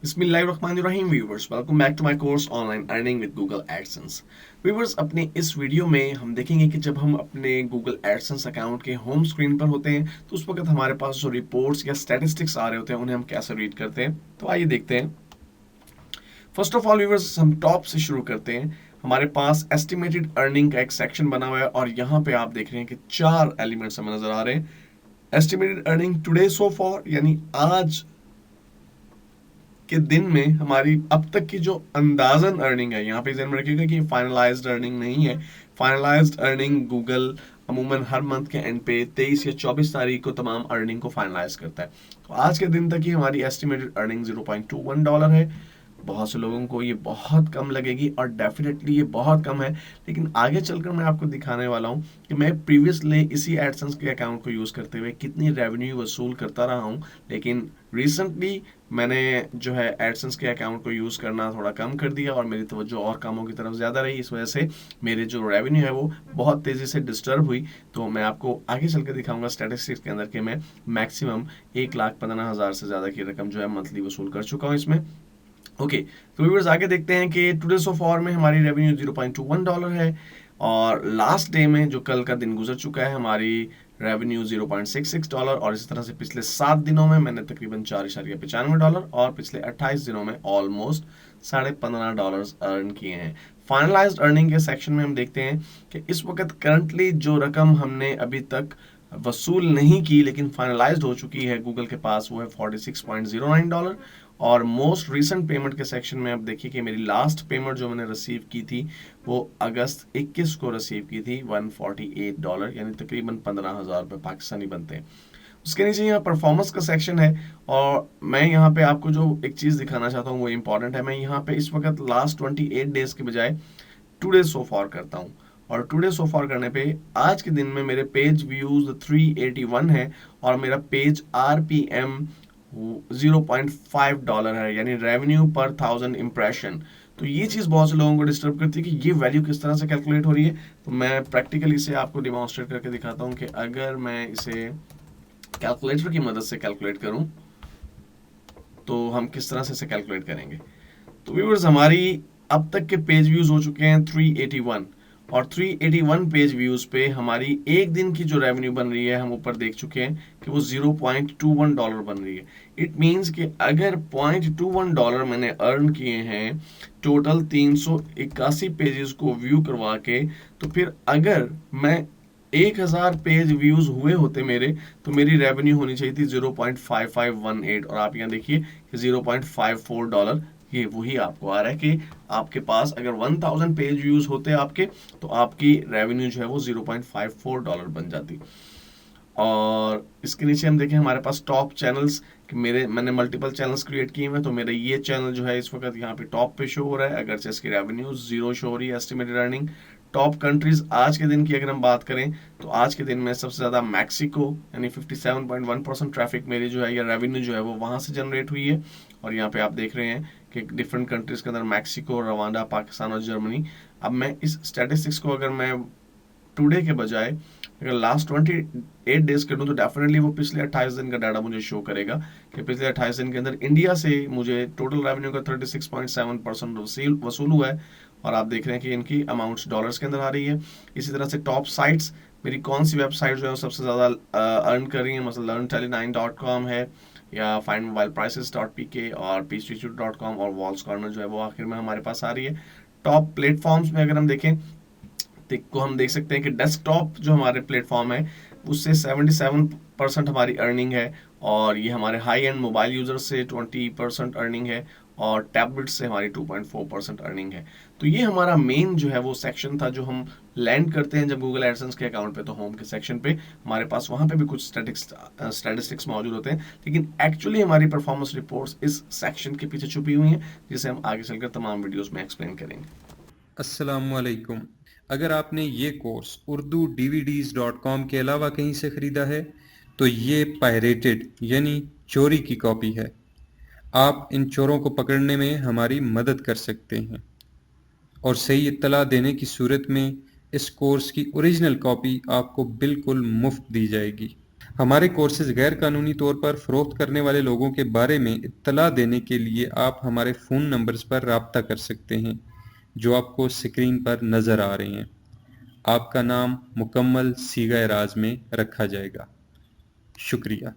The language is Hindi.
बिस्मिल्लाहिर्रहमानिर्रहीम viewers, welcome back to my course online earning with Google AdSense. Viewers, अपने इस वीडियो में हम देखेंगे कि जब हम अपने गूगल एडसेंस अकाउंट के होम स्क्रीन पर होते हैं तो उस वक्त हमारे पास जो रिपोर्ट्स या स्टैटिस्टिक्स आ रहे होते हैं उन्हें हम कैसे रीड करते हैं। तो आइए देखते हैं। फर्स्ट ऑफ ऑल व्यूवर्स, हम टॉप से शुरू करते हैं। हमारे पास एस्टिमेटेड अर्निंग का एक सेक्शन बना हुआ है और यहाँ पे आप देख रहे हैं कि 4 एलिमेंट्स हमें नजर आ रहे हैं। Estimated earning today so for, यानी आज के दिन में हमारी अब तक की जो अंदाजन अर्निंग है, यहाँ पे ध्यान में रखिएगा कि फाइनलाइज्ड अर्निंग नहीं है। फाइनलाइज्ड अर्निंग गूगल अमूमन हर मंथ के एंड पे 23 या 24 तारीख को तमाम अर्निंग को फाइनलाइज करता है। तो आज के दिन तक की हमारी एस्टिमेटेड अर्निंग $0.21 है। बहुत से लोगों को ये बहुत कम लगेगी और डेफिनेटली ये बहुत कम है, लेकिन आगे चलकर मैं आपको दिखाने वाला हूँ कि मैं प्रीवियसली इसी एडसेंस के अकाउंट को यूज़ करते हुए कितनी रेवेन्यू वसूल करता रहा हूँ। लेकिन रिसेंटली मैंने जो है एडसेंस के अकाउंट को यूज़ करना थोड़ा कम कर दिया और मेरी तवज्जो और कामों की तरफ ज़्यादा रही। इस वजह से मेरे जो रेवेन्यू है वो बहुत तेज़ी से डिस्टर्ब हुई। तो मैं आपको आगे चल के दिखाऊंगा स्टैटिस्टिक्स के अंदर कि मैं मैक्सिमम 1,15,000 से ज़्यादा की रकम जो है मंथली वसूल कर चुका हूँ इसमें। ओके, तो व्यूअर्स आगे देखते हैं कि टुडे सो फॉर में हमारी रेवेन्यू $0.21 है और लास्ट डे में जो कल का दिन गुजर चुका है हमारी रेवेन्यू $0.66 और इसी तरह से पिछले 7 दिनों में मैंने तकरीबन $4.95 और पिछले 28 दिनों में ऑलमोस्ट $15.5 अर्न किए हैं। फाइनलाइज्ड अर्निंग के सेक्शन में हम देखते हैं कि इस वक्त करंटली जो रकम हमने अभी तक वसूल नहीं की लेकिन फाइनलाइज्ड हो चुकी है गूगल के पास, वो है $46.09। और मोस्ट रीसेंट पेमेंट के सेक्शन में अब देखिए कि मेरी लास्ट पेमेंट जो मैंने रिसीव की थी वो अगस्त 21 को रिसीव की थी $148, यानी तकरीबन 15,000 रुपये पाकिस्तानी बनते हैं। उसके नीचे यहाँ परफॉर्मेंस का सेक्शन है और मैं यहाँ पे आपको जो एक चीज़ दिखाना चाहता हूँ वो इम्पॉर्टेंट है। मैं यहाँ पे इस वक्त लास्ट 28 डेज के बजाय टुडे सो फॉर करता हूँ और टुडे सो फॉर करने पे आज के दिन में मेरे पेज व्यूज 381 है और मेरा पेज आरपीएम $0.5 है, यानी रेवेन्यू पर 1000 इंप्रेशन। तो ये चीज़ बहुत से लोगों को डिस्टर्ब करती है कि ये वैल्यू किस तरह से कैलकुलेट हो रही है। तो मैं प्रैक्टिकली इसे आपको डिमॉन्स्ट्रेट करके दिखाता हूँ कि अगर मैं इसे कैलकुलेटर की मदद से कैलकुलेट करूँ तो हम किस तरह से इसे कैलकुलेट करेंगे। तो व्यूअर्स, हमारी अब तक के पेज व्यूज हो चुके हैं 381 और 381 पेज व्यूज पे हमारी एक दिन की जो रेवेन्यू बन रही है हम ऊपर देख चुके हैं कि वो $0.21 बन रही है। इट मीन्स कि अगर $0.21 मैंने अर्न किए हैं टोटल 381 पेजेस को व्यू करवा के, तो फिर अगर मैं 1,000 पेज व्यूज हुए होते मेरे, तो मेरी रेवेन्यू होनी चाहिए थी 0.5518 और आप यहाँ देखिए कि $0.54 ये वही आपको आ रहा है कि आपके पास अगर 1000 पेज व्यूज होते आपके तो आपकी रेवेन्यू जो है वो $0.54 बन जाती। और इसके नीचे हम देखें हमारे पास टॉप चैनल्स कि मैंने मल्टीपल चैनल्स क्रिएट किए हुए हैं। तो मेरा ये चैनल जो है इस वक्त यहाँ पे टॉप पे शो हो रहा है, अगर से इसकी रेवेन्यू जीरो शो हो रही है एस्टिमेटेड अर्निंग। टॉप कंट्रीज आज के दिन की अगर हम बात करें तो आज के दिन में सबसे ज़्यादा मैक्सिको, यानी 57.1% ट्रैफिक मेरी जो है या रेवेन्यू जो है वो वहाँ से जनरेट हुई है। और यहाँ पे आप देख रहे हैं कि डिफरेंट कंट्रीज के अंदर मैक्सिको, रवांडा, पाकिस्तान और जर्मनी। अब मैं इस स्टैटिस्टिक्स को अगर मैं टुडे के बजाय अगर लास्ट 28 डेज कर दूँ तो डेफिनेटली वो पिछले 28 दिन का डाटा मुझे शो करेगा कि पिछले 28 दिन के अंदर इंडिया से मुझे टोटल रेवेन्यू का 36.7% वसूल हुआ है। और आप देख रहे हैं कि इनकी अमाउंट्स डॉलर्स के अंदर आ रही है। इसी तरह से टॉप साइट्स मेरी कौन सी वेबसाइट जो है सबसे ज़्यादा अर्न कर रही है, मतलब learntele9.com है या findmobileprices.pk और peachtree.com और वॉल्स कॉर्नर जो है वो आखिर में हमारे पास आ रही है। टॉप प्लेटफॉर्म्स में अगर हम देखें को हम देख सकते हैं कि डेस्कटॉप जो हमारे प्लेटफॉर्म है उससे 77% हमारी अर्निंग है और ये हमारे हाई एंड मोबाइल यूजर से 20% अर्निंग है और टैबलेट से हमारी 2.4% अर्निंग है। तो ये हमारा मेन जो है वो सेक्शन था जो हम लैंड करते हैं जब गूगल एडसेंस के अकाउंट पे। तो होम के सेक्शन पे हमारे पास वहाँ पे भी कुछ स्टैटिस्टिक्स मौजूद होते हैं, लेकिन एक्चुअली हमारी परफॉर्मेंस रिपोर्ट्स इस सेक्शन के पीछे छुपी हुई हैं जिसे हम आगे चलकर तमाम वीडियोस में एक्सप्लेन करेंगे। अस्सलामुअलैकुम। अगर आपने ये कोर्स उर्दू dvds.com के अलावा कहीं से ख़रीदा है तो ये पायरेटेड यानी चोरी की कॉपी है। आप इन चोरों को पकड़ने में हमारी मदद कर सकते हैं और सही इत्तला देने की सूरत में इस कोर्स की ओरिजिनल कॉपी आपको बिल्कुल मुफ्त दी जाएगी। हमारे कोर्सेज गैर कानूनी तौर पर फ़रोख्त करने वाले लोगों के बारे में इत्तला देने के लिए आप हमारे फ़ोन नंबर्स पर राब्ता कर सकते हैं, जो आपको स्क्रीन पर नज़र आ रहे हैं। आपका नाम मुकम्मल सीगा-ए-राज़ में रखा जाएगा। शुक्रिया।